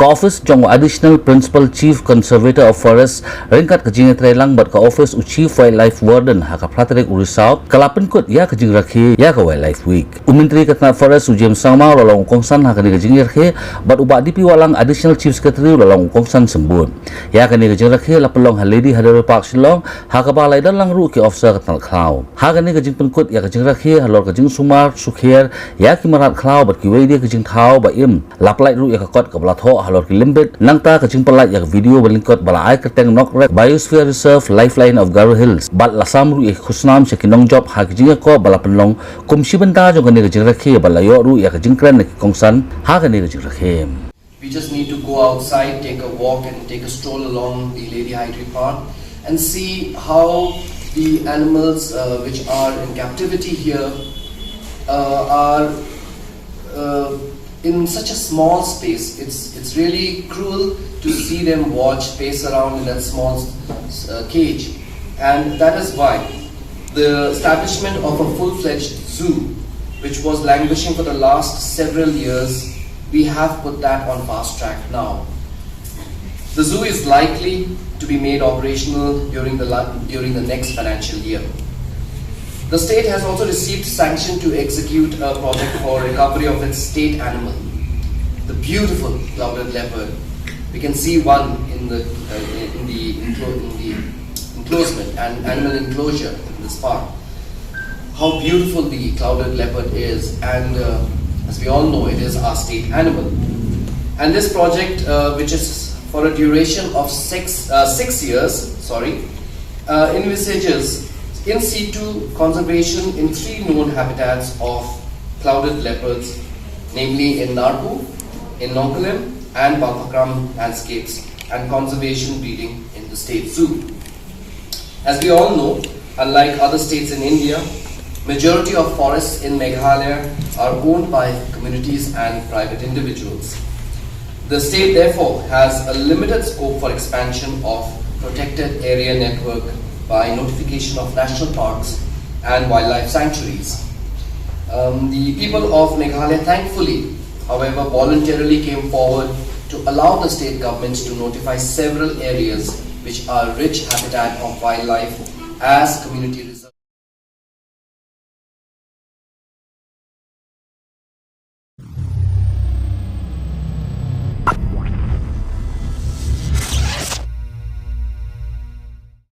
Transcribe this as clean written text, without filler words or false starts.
Ka-office jong Additional Principal Chief Conservator of Forest ringkat kejing trelang bat ka-office Chief Wildlife Warden haka Praterik Urisau kalapan kut ya kejing rakhi ya ka Wildlife Week. Menteri Ketna Forest James Sangma lalong kongsan haka ni kejing rakhi bat ubak DP walang Additional Chief Secretary lalong kongsan sembun. Ya ka ni kejing rakhi lapelong Lady Hadari Park Shillong haka balai dan lang ru ki officer Ketna Klau. Haka ni kejing penkut ya kejing rakhi halor kejing Sumar Sukher ya ki marat Klau bat ki wei dia kejing thau ba im laplai ru ya ka kot ka balatho halor ki limbet nangta kejing pelat ya video balingkot balai keteng nok rek Biosphere Reserve Lifeline of Garo Hills bat lasam ru ya khusnam sekinong job ha kejing ko balapenlong kumsi benta jong kani kejing rakhi balayo ru ya kejing kren ki kongsan ha kani kejing rakhi. We just need to go outside, take a walk and take a stroll along the Lady Hydrae Park and see how the animals which are in captivity here are in such a small space. It's really cruel to see them pace around in that small cage, and that is why the establishment of a full-fledged zoo, which was languishing for the last several years, we have put that on fast track now. The zoo is likely to be made operational during the next financial year. The state has also received sanction to execute a project for recovery of its state animal, the beautiful clouded leopard. We can see one in the enclosement and animal enclosure in this park. How beautiful the clouded leopard is, and as we all know, it is our state animal. And this project, which is for a duration of 6 years, envisages in situ conservation in 3 known habitats of clouded leopards, namely in Narpu, in Nongkolim and Balpakram landscapes, and conservation breeding in the state zoo. As we all know, unlike other states in India, majority of forests in Meghalaya are owned by communities and private individuals. The state therefore has a limited scope for expansion of protected area network by notification of national parks and wildlife sanctuaries. The people of Meghalaya thankfully, however, voluntarily came forward to allow the state governments to notify several areas which are rich habitat of wildlife as community reserves.